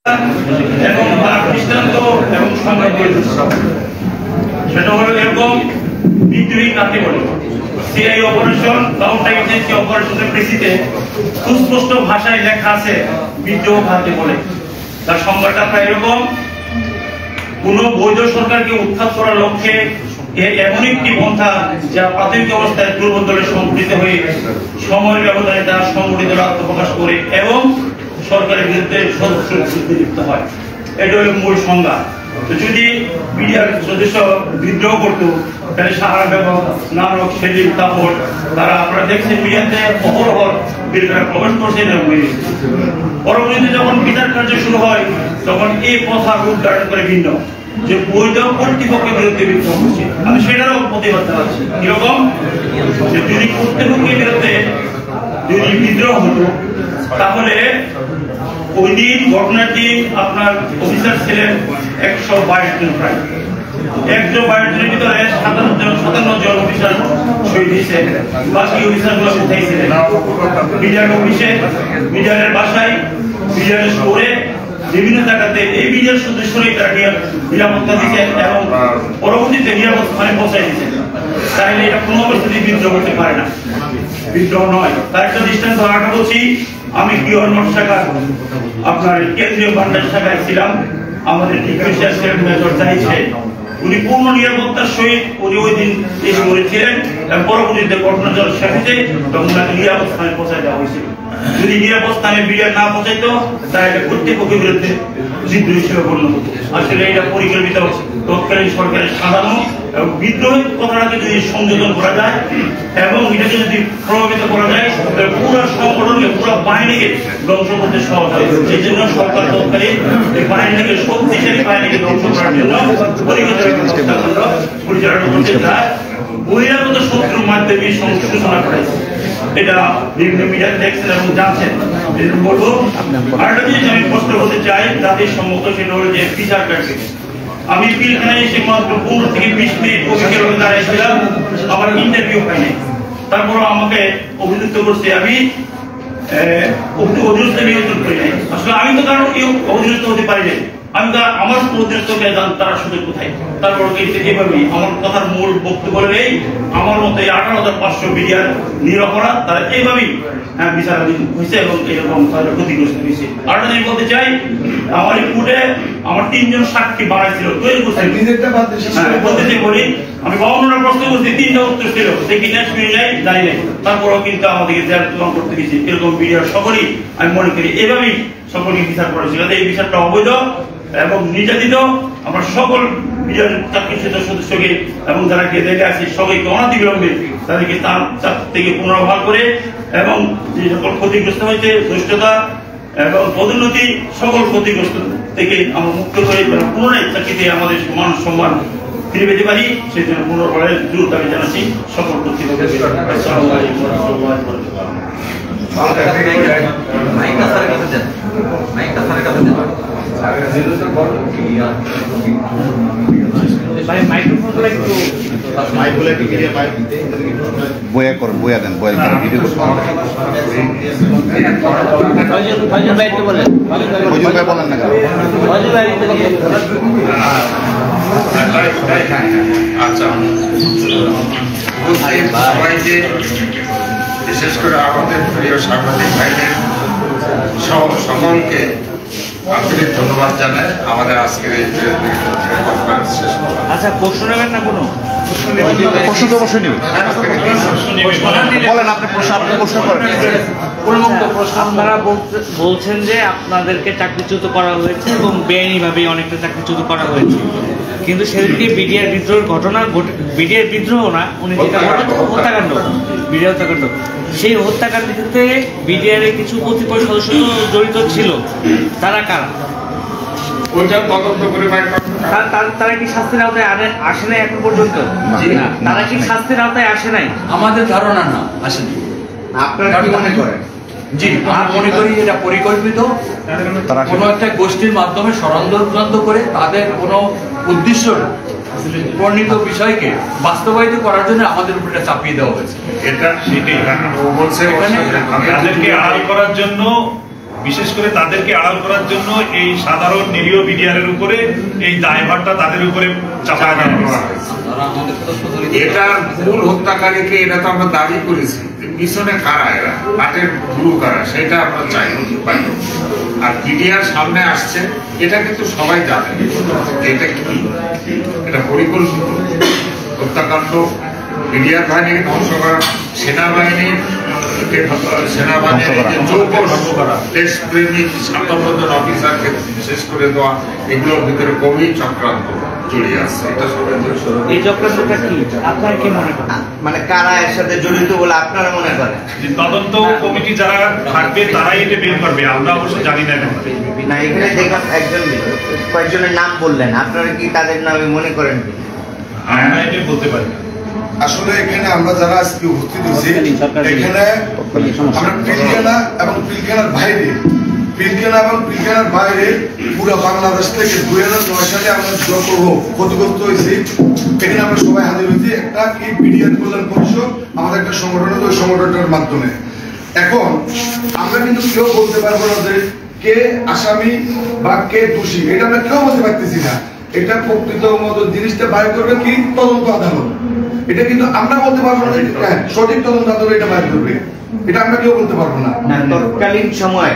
এবং তার দৃষ্টান্ত এবং সংবাদ সেটা হলো এরকম বিদ্রোহী কাকে বলে। সিআই অপারেশন কাউন্টার এজেন্সি অপারেশনের প্রেসিতে সুস্পষ্ট ভাষায় লেখা আছে বিদ্রোহ কাকে বলে। তার সংজ্ঞাটা প্রায় এরকম: কোন বৈধ সরকারকে উৎখাত করার লক্ষ্যে এমন একটি পন্থা যা প্রাথমিক অবস্থায় দুর্বল দলে সংগঠিত হয়ে সময়ের ব্যবধানে তার সংগঠিত আত্মপ্রকাশ করে এবং সরকারের বিরুদ্ধে সদস্য লিপ্ত হয়। এটা হলো মূল সংজ্ঞা। তো যদি বিডিআর সদস্য বিদ্রোহ করতো তাহলে সাহারা ব্যাপক নানক সেলিম তাপর তারা আপনারা দেখছেন মিডিয়াতে অহরহ বিরোধীরা প্রবেশ করছেন এবং পরবর্তীতে যখন বিচার কার্য শুরু হয় তখন এই কথা রূপ ধারণ করে ভিন্ন যে বৈধ কর্তৃপক্ষের বিরুদ্ধে বিদ্রোহ করছে। আমি সেটারও প্রতিবাদ জানাচ্ছি। কিরকম যে যদি কর্তৃপক্ষের বিরুদ্ধে যদি বিদ্রোহ হতো তাহলে ওই দিন ঘটনাটি আপনার অফিসার ছিলেন 122 জন, প্রায় 122 জনের ভিতরে 57 জন অফিসার শহীদ হয়েছে। বাকি অফিসারগুলো কোথায় ছিলেন? বিডিআর অফিসে, বিডিআরের বাসায়, বিডিআরের স্টোরে, বিভিন্ন জায়গাতে এই বিডিআর সদস্যরাই তারা নিরাপত্তা দিচ্ছেন এবং পরবর্তীতে নিরাপত্তা পৌঁছায় দিচ্ছেন। তাহলে এটা কোনো অবস্থাতেই বিদ্রোহ করতে পারে না, বিদ্রোহ নয়। তার একটা দৃষ্টান্ত আটা বলছি। আমি কিয়রমঠ শাখা আপনার কেন্দ্রীয় ভান্ডার শাখায় ছিলাম। আমাদের মেজর চাইছে উনি পূর্ণ নিরাপত্তার সহিত উনি ওই দিন এসে করেছিলেন এবং পরবর্তীতে ঘটনা যখন শেষ হয়েছে তখন ওনাকে নিরাপদ স্থানে পৌঁছায় দেওয়া হয়েছিল। যদি নিরাপদ স্থানে বিডিআর না পৌঁছাইতো তাহলে কর্তৃপক্ষের বিরুদ্ধে বিদ্রোহ হিসেবে গণ্য হতো। আসলে এটা পরিকল্পিত তৎকালীন সরকারের সাজানো এবং বিদ্রোহের কথাটাকে যদি সংযোজন করা যায় এবং এটাকে যদি প্রভাবিত করা যায় তাহলে পুরো সংগঠনকে পুরো বাহিনীকে ধ্বংস করতে সহজ হয়। সেই জন্য সরকার তৎকালীন এই বাহিনীকে শক্তিশালী বাহিনীকে ধ্বংস করার জন্য পরিচালনা করতে চায়। বহিরাগত শত্রুর মাধ্যমে সূচনা করেছে। এটা বিভিন্ন মিডিয়াতে দেখছেন এবং জানছেন। বলবো আরেকটা জিনিস আমি প্রশ্ন করতে চাই জাতির সম্মত, সেটা হলো যে বিচার কার্য। আমি পিলখানায় এসে মাত্র 15 থেকে 20 মিনিট অভিযোগ দাঁড়িয়েছিলাম, আমার ইন্টারভিউ হয়নি। তারপর আমাকে অভিযুক্ত করছে আমি অভিযুক্ত নিয়োজন করি নাই। আসলে আমি তো কারণ অভিযুক্ত হতে পারি নাই। আমি আমার অধিদপ্তরকে জান তারা সুযোগ কোথায়। তারপর এভাবেই আমার কথার মূল বক্তব্য নেই। আমার মতে 18,500 বিডিআর নিরপরাধ তারা এইভাবেই বিচারাধীন হয়েছে এবং এরকম তাদের ক্ষতিগ্রস্ত হয়েছে। আর আমি বলতে চাই আমার কোর্টে আমার 3 জন সাক্ষী বাড়াইছিল তৈরি করছে। বলতে বলি আমি 52টা প্রশ্ন করছি, 3টা উত্তর ছিল দেখি নেক্সট মিনিট নাই জানি নাই। তারপরও কিন্তু আমাদেরকে জেল তুলন করতে গেছি। এরকম বিডিআর সকলেই আমি মনে করি এভাবেই সকলকে বিচার করেছিল। এই বিচারটা অবৈধ এবং নির্যাতিত। আমরা সকল বিডিআর চাকরিচ্যুত সদস্যকে এবং যারা দেখে আছি সবাইকে অনতিবিলম্বে তাদেরকে তার চাকরি থেকে পুনর্বহাল করে এবং যে সকল ক্ষতিগ্রস্ত হয়েছে দুষ্টতা এবং পদোন্নতি সকল ক্ষতিগ্রস্ত থেকে আমরা মুক্ত করে পুনরায় চাকরিতে আমাদের মান সম্মান ফিরে পেতে পারি সেই জন্য পুনর্বার জোর দাবি জানাচ্ছি সকল কর্তৃপক্ষকে। আসসালামু আলাইকুম ওয়া রাহমাতুল্লাহি ওয়া বয়া করেন, বয়া দেন, বয়া দেন, ভিডিও বলেন না কেন? আচ্ছা, সবাইকে বিশেষ করে আমাদের প্রিয় সাংবাদিক ভাইদের সকলকে আন্তরিক ধন্যবাদ জানাই। আমাদের আজকের এই কনফারেন্স শেষ করা। আচ্ছা, প্রশ্ন নেবেন না কোনো? প্রশ্ন তো অবশ্যই নেবেন। বলেন, আপনি প্রশ্ন করেন। আপনারা বলছেন যে আপনাদেরকে চাকরিচ্যুত করা হয়েছে এবং বেআইনিভাবে অনেকটা চাকরিচ্যুত করা হয়েছে, কিন্তু সেদিনকে বিডিআর বিদ্রোহের ঘটনা বিডিআর বিদ্রোহ না, উনি যেটা বলেন হত্যাকাণ্ড, বিডিআর হত্যাকাণ্ড। সেই হত্যাকাণ্ডটিতে বিডিআরের কিছু কতিপয় সদস্য জড়িত ছিল। তারা কারা? তারা কি শাস্তির আওতায় আসে নাই এখন পর্যন্ত? তারা কি শাস্তির আওতায় আসে নাই? আমাদের ধারণা না, আসেনি। আপনারা কি মনে করেন? জি, আমরা মনে করি এটা পরিকল্পিত কোনো একটা গোষ্ঠীর মাধ্যমে ষড়যন্ত্র করে তাদের কোনো উদ্দেশ্য প্রণীত বিষয়কে বাস্তবায়িত করার জন্য আমাদের উপর এটা চাপিয়ে দেওয়া হয়েছে। এটা সেটাই বলছে, তাদেরকে আড়াল করার জন্য বিশেষ করে তাদেরকে আড়াল করার জন্য এই সাধারণ নিরীহ বিডিআরের উপরে এই দায়ভারটা তাদের উপরে চাপায় দেওয়া হয়েছে। এটার মূল হত্যাকারীকে এটা তো আমরা দাবি করেছি, পিছনে কারা এরা, হাটের গুরু কারা, সেটা আমরা চাই। আর বিডিআর সামনে আসছে, এটা কিন্তু সবাই জানে এটা কি, এটা পরিকল্পিত হত্যাকাণ্ড। বিডিআর বাহিনীকে ধ্বংস করা, সেনাবাহিনীর দেশপ্রেমিক স্বার্থপ্রধান অফিসারকে শেষ করে দেওয়া, এগুলোর ভিতরে গভীর চক্রান্ত জড়িয়ে আছে। এটা সবাই এই চক্রান্তটা কি আপনারা কি মনে করেন, মানে কারা এর সাথে জড়িত বলে আপনারা মনে করেন? তদন্ত কমিটি যারা থাকবে তারাই এটা বের করবে, আমরা অবশ্য জানি না। না, এখানে দেখলাম কয়েকজনের নাম বললেন, আপনারা কি তাদের নামে মনে করেন? আমরা এটা বলতে পারি। আসলে এখানে আমরা যারা আজকে উপস্থিত হয়েছি, এখানে আমরা পিলখানা এবং পিলখানার বাইরে, পিলখানা এবং পিলখানার বাইরে পুরো বাংলাদেশ থেকে 2009 সালে আমরা যত রোগ ক্ষতিগ্রস্ত হয়েছি, এখানে আমরা সবাই হাজির হয়েছি একটা কি বিডিআর কল্যাণ পরিষদ আমাদের একটা সংগঠন, ওই সংগঠনটার মাধ্যমে। এখন আমরা কিন্তু কেউ বলতে পারবো না যে কে আসামি বা কে দোষী, এটা আমরা কেউ বলতে পারতেছি না। এটা প্রকৃত মতো জিনিসটা বাইর করবে কি তদন্ত আদালত, এটা কিন্তু আমরা বলতে পারবো না সঠিক তদন্ত আদালত এটা বাইর করবে, এটা আমরা কেউ বলতে পারবো না। তৎকালীন সময়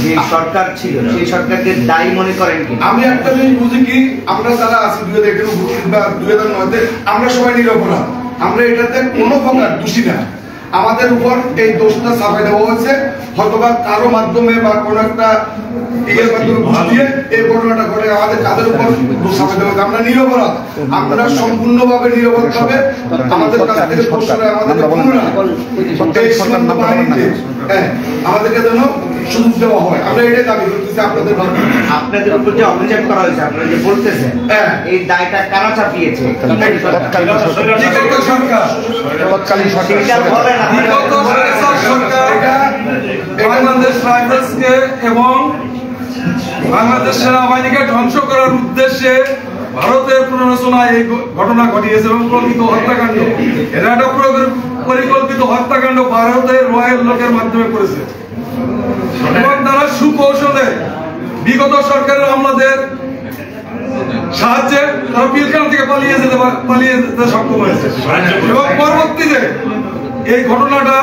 যে সরকার ছিল সেই সরকারকে দায়ী মনে করেন কি? আমি একটা জিনিস বুঝি কি, আমরা যারা আছি 2009-তে আমরা সবাই নিরপরাধ, আমরা এটাতে কোনো প্রকার দোষী না। আমাদের উপর এই দোষটা চাপাই দেওয়া হয়েছে, হয়তোবা কারো মাধ্যমে বা কোনো একটা ইয়ের মাধ্যমে বুঝিয়ে এই ঘটনাটা ঘটে আমাদের কাদের উপর দোষ চাপাই দেওয়া হয়েছে। আমরা নিরপরাধ, আমরা সম্পূর্ণভাবে নিরপরাধ ভাবে আমাদের কাছ থেকে প্রশ্রয় আমাদের আমাদেরকে যেন সুযোগ দেওয়া হয়, আমরা এটাই দাবি করতেছি। আপনাদের উপর যে অভিযোগ করা হয়েছে, আপনারা যে বলতেছেন, এই দায়টা কারা চাপিয়েছে? বাংলাদেশ রাইফেলসকে এবং বাংলাদেশ সেনাবাহিনীকে ধ্বংস করার উদ্দেশ্যে ভারতের প্ররোচনায় এই ঘটনা ঘটিয়েছে এবং প্রকৃত হত্যাকাণ্ড, এটা একটা পরিকল্পিত হত্যাকাণ্ড ভারতের রয়্যাল লোকের মাধ্যমে করেছে এবং তারা সুকৌশলে বিগত সরকারের আমলাদের সাহায্যে তারা পিলখানা থেকে পালিয়ে যেতে সক্ষম হয়েছে এবং পরবর্তীতে এই ঘটনাটা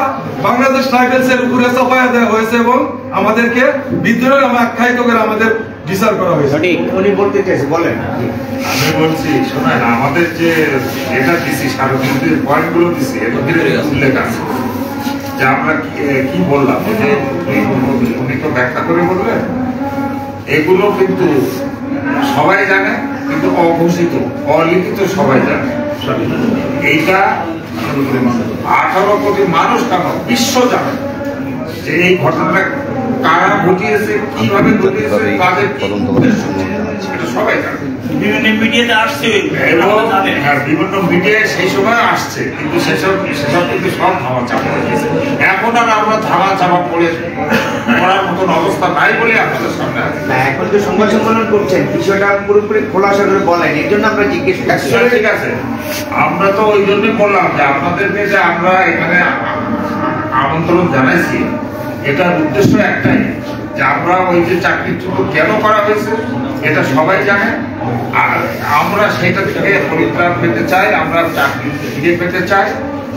বাংলাদেশ রাইফেলসের উপরে চাপায়া দেওয়া হয়েছে এবং আমাদেরকে বিদ্রোহের নামে আখ্যায়িত করে আমাদের বিচার করা হয়েছে। উনি বলতে চাইছে, বলেন। আমি বলছি, শোনেন, আমাদের যে এটা দিছি সার্বজনীন পয়েন্টগুলো দিছি, এর মধ্যে উল্লেখ আছে যে আমরা কি বললাম, যে উনি তো ব্যাখ্যা করে বললেন, এগুলো কিন্তু সবাই জানে, কিন্তু অঘোষিত অলিখিত সবাই জানে। এইটা 18 কোটি মানুষ কেন বিশ্ব জানে যে এই ঘটনাটা কারা ঘটিয়েছে, কিভাবে ঘটিয়েছে, তাদের এটা সবাই জানে। বিভিন্ন মিডিয়াতে আসছে এবং বিভিন্ন মিডিয়ায় সেই সময় আসছে, কিন্তু সেসব কিন্তু সব ধামা চাপা হয়ে গেছে। এখন আর আমরা ধামা চাপা পড়ার মতন অবস্থা নাই বলে আপনাদের সামনে আছে। এখন তো সংবাদ সম্মেলন করছেন, বিষয়টা পুরোপুরি খোলাসা করে বলেন, এর জন্য আমরা জিজ্ঞেস করছি। ঠিক আছে, আমরা তো ওই জন্যই বললাম যে আপনাদেরকে যে আমরা এখানে আমন্ত্রণ জানাইছি, এটার উদ্দেশ্য একটাই যে আমরা ওই যে চাকরিচ্যুত কেন করা হয়েছে এটা সবাই জানে, আর আমরা সেটা থেকে পরিত্রাণ পেতে চাই, আমরা চাকরি ফিরে পেতে চাই।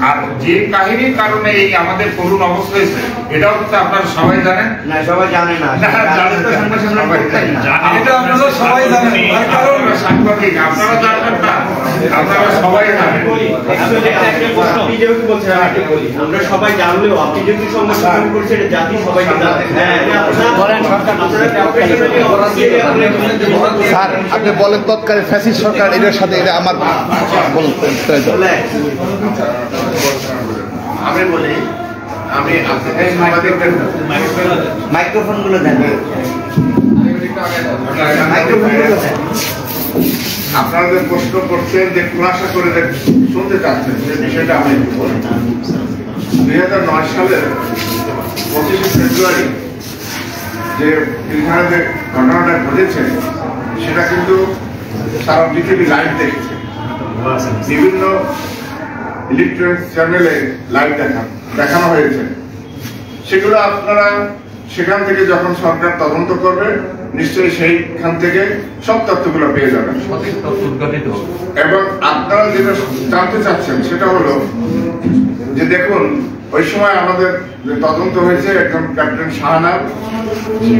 আর যে কাহিনীর কারণে এই আমাদের করুণ অবস্থা হয়েছে, এটাও কিন্তু আপনারা সবাই জানেন। না, সবাই জানে না, এটা আপনারা সবাই জানেন, কারণ সাংবাদিক আপনারা জানবেন না, আপনারা সবাই জানেন। আপনি যেহেতু বলছেন, আমরা সবাই জানলেও আপনি যদি সংবাদ সম্মেলন করছেন, জাতি সবাইকে জানেন। স্যার, আপনি বলেন তৎকালীন ফ্যাসিস্ট সরকার এটার সাথে এটা আমার আমি বলি, আমি মাইক্রোফোন গুলো দেন, মাইক্রোফোন গুলো দেন। আপনারা যে প্রশ্ন করছেন, যে খোলাসা করে শুনতে চাচ্ছেন, যে বিষয়টা আমি একটু বলি। 2009 সালের 25শে ফেব্রুয়ারি যে পিলখানাতে ঘটনাটা ঘটেছে, সেটা কিন্তু সারা পৃথিবী লাইভ দেখেছে, বিভিন্ন ইলেকট্রনিক চ্যানেলে লাইভ দেখানো হয়েছে। সেগুলো আপনারা সেখান থেকে যখন সরকার তদন্ত করবে নিশ্চয়ই সেইখান থেকে সব তথ্যগুলো পেয়ে যাবেন সঠিক তথ্য উদ্ঘাটিত হবে। এবং আপনারা যেটা জানতে চাচ্ছেন সেটা হলো যে দেখুন ওই সময় আমাদের যে তদন্ত হয়েছে একজন ক্যাপ্টেন শাহানার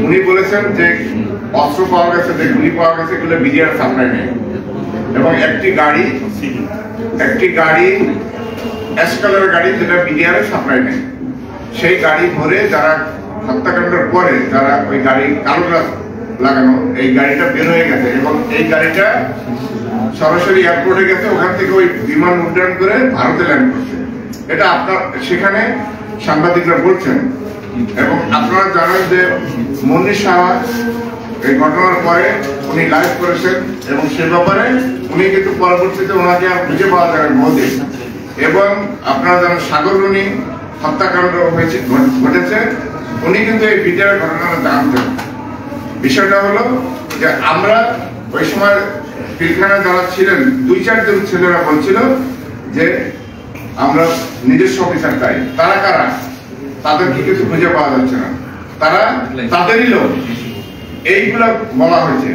উনি বলেছেন যে অস্ত্র পাওয়া গেছে, যে গুলি পাওয়া গেছে এগুলো বিডিআর সাপ্লাই নেই, এবং একটি গাড়ি অ্যাশ কালারের গাড়ি যেটা বিডিআর সাপ্লাই নেই, সেই গাড়ি ভরে যারা হত্যাকাণ্ডের পরে যারা ওই গাড়ি কালো গ্লাস লাগানো এই গাড়িটা বের হয়ে গেছে এবং এই গাড়িটা সরাসরি এয়ারপোর্টে গেছে, ওখান থেকে ওই বিমান উড্ডয়ন করে ভারতে ল্যান্ড করছে। এটা আপনার সেখানে সাংবাদিকরা বলছেন। এবং আপনারা জানেন যে মনির সাহা এই ঘটনার পরে উনি লাইভ করেছেন এবং সে ব্যাপারে উনি কিন্তু পরবর্তীতে ওনাকে আর খুঁজে পাওয়া যাবে বহুদিন। এবং আপনারা জানেন সাগররুনি হত্যাকাণ্ড ঘটেছে, উনি কিন্তু এই বিডিআর ঘটনাটা জানতেন। বিষয়টা হলো যে আমরা ওই সময় পিলখানায় যারা ছিলেন 2-4 জন ছেলেরা বলছিল যে আমরা নিজস্ব অফিসার চাই। তারা কারা? তাদেরকে কিছু খুঁজে পাওয়া যাচ্ছে না, তারা তাদেরই লোক, এইগুলা বলা হয়েছে।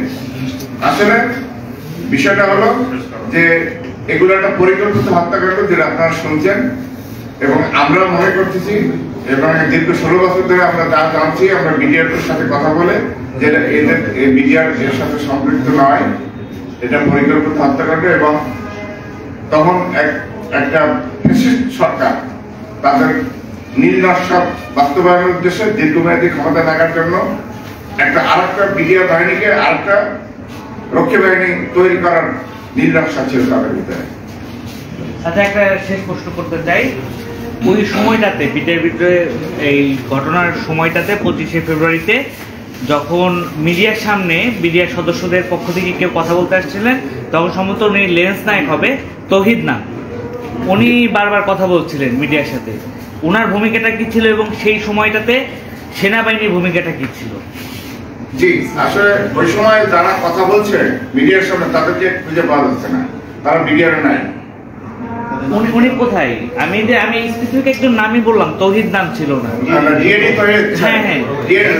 আসলে বিষয়টা হলো যে এগুলো একটা পরিকল্পিত হত্যাকাণ্ড যেটা আপনারা শুনছেন, এবং আমরা মনে করতেছি এবং দীর্ঘ 16 বছর ধরে আমরা যা জানছি, আমরা বিডিআর সাথে কথা বলে যে বিডিআর এর সাথে সম্পৃক্ত নয়, এটা পরিকল্পিত হত্যাকাণ্ড। এবং তখন একটা ফ্যাসিস্ট সরকার তাদের নীল নকশা বাস্তবায়নের উদ্দেশ্যে দীর্ঘমেয়াদী ক্ষমতা থাকার জন্য আরেকটা বিডিআর বাহিনীকে আরেকটা রক্ষী বাহিনী তৈরি করার নীল নকশা ছিল তাদের ভিতরে। আচ্ছা, একটা শেষ প্রশ্ন করতে চাই। ওই সময়টাতে বিডিআর বিদ্রোহে এই ঘটনার সময়টাতে 25শে ফেব্রুয়ারিতে যখন মিডিয়ার সামনে বিডিআর সদস্যদের পক্ষ থেকে কেউ কথা বলতে আসছিলেন, তখন সম্ভবত উনি লেন্স নায়ক হবে, তৌহিদ নাম, উনি বারবার কথা বলছিলেন মিডিয়ার সাথে। ওনার ভূমিকাটা কি ছিল এবং সেই সময়টাতে সেনাবাহিনীর ভূমিকাটা কি ছিল? জি, আসলে ওই সময় যারা কথা বলছে মিডিয়ার সামনে তাদেরকে খুঁজে পাওয়া যাচ্ছে না, তারা বিডিআর নাই। উনি কোথায়? আমি স্পেসিফিক একজন নামই বললাম, তৌহিদ নাম ছিল না। ডিএডি তৌহিদ, হ্যাঁ হ্যাঁ, ডিএডি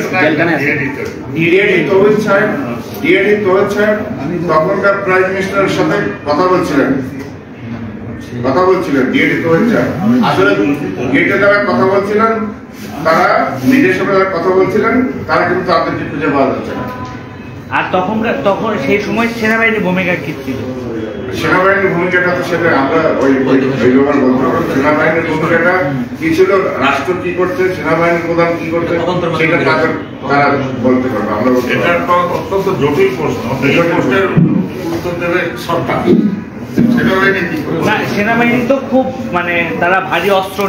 তৌহিদ সাহেব তখনকার প্রাইম মিনিস্টারের সাথে কথা বলছিলেন ডিএডি তৌহিদ সাহেব। আসলে গেটে যারা কথা বলছিলেন, তারা নিজের সাথে যারা কথা বলছিলেন, তারা কিন্তু তাদেরকে খুঁজে পাওয়া যাচ্ছে না। আর তখন সেই সময় সেনাবাহিনীর ভূমিকা কি ছিল? সেনাবাহিনীর ভূমিকাটা তো সেটা আমরা সেনাবাহিনীর ভূমিকাটা কি ছিল, রাষ্ট্র কি করছে, সেনাবাহিনীর প্রধান কি করছে, সেটা তারা বলতে পারবে। আমরা এটা একটা অত্যন্ত জটিল প্রশ্ন, এই প্রশ্নের উত্তর দেবে সরকার। না, সেনাবাহিনী তো খুব তারা ভারী অস্ত্র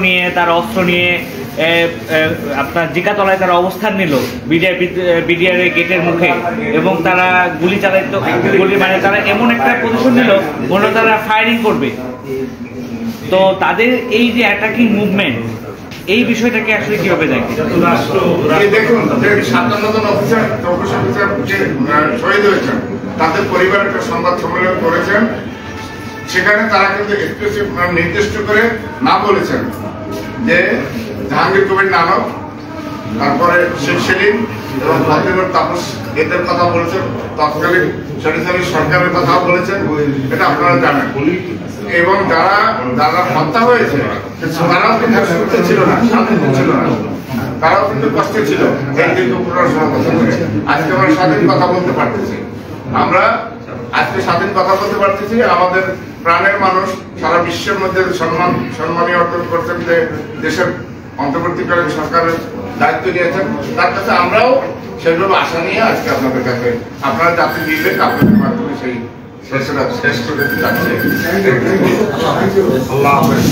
নিয়ে আপনার জিকাতলায় তারা অবস্থান নিল বিডিআর গেটের মুখে, এবং তারা গুলি চালাইতো, তারা এমন একটা পজিশন নিল মনে তারা ফায়ারিং করবে। তো তাদের এই যে অ্যাটাকিং মুভমেন্ট, এই বিষয়টাকে আসলে কিভাবে দেখে? দেখুন, 57 জন অফিসার শহীদ হয়েছেন, তাদের পরিবার একটা সংবাদ সম্মেলন করেছেন, সেখানে তারা কিন্তু নির্দিষ্ট করে না বলেছেন যে জাহাঙ্গীর কবির নানক, তারপরে শেখ সেলিম এবং ফতেহুর তাপস এদের কথা বলেছেন, তৎকালীন শরীফালী সরকারের কথা বলেছেন, এটা আপনারা জানেন। এবং যারা হত্যা হয়েছে তারাও কিন্তু সুখে ছিল না, শান্তিতে ছিল না, তারাও কিন্তু কষ্টে ছিল। এই কিন্তু আজকে আমরা স্বাধীন কথা বলতে পারতেছি, আমাদের প্রাণের মানুষ সারা বিশ্বের মধ্যে সম্মানীয় অর্জন করছেন, যে দেশের অন্তর্বর্তীকালীন সরকারের দায়িত্ব নিয়েছেন, তার কাছে আমরাও সেগুলো আশা নিয়ে আজকে আপনাদের কাছে আপনারা যাতে দিবেন, আপনাদের মাধ্যমে সেই শেষ করে দিতে চাচ্ছি। আল্লাহ হাফেজ।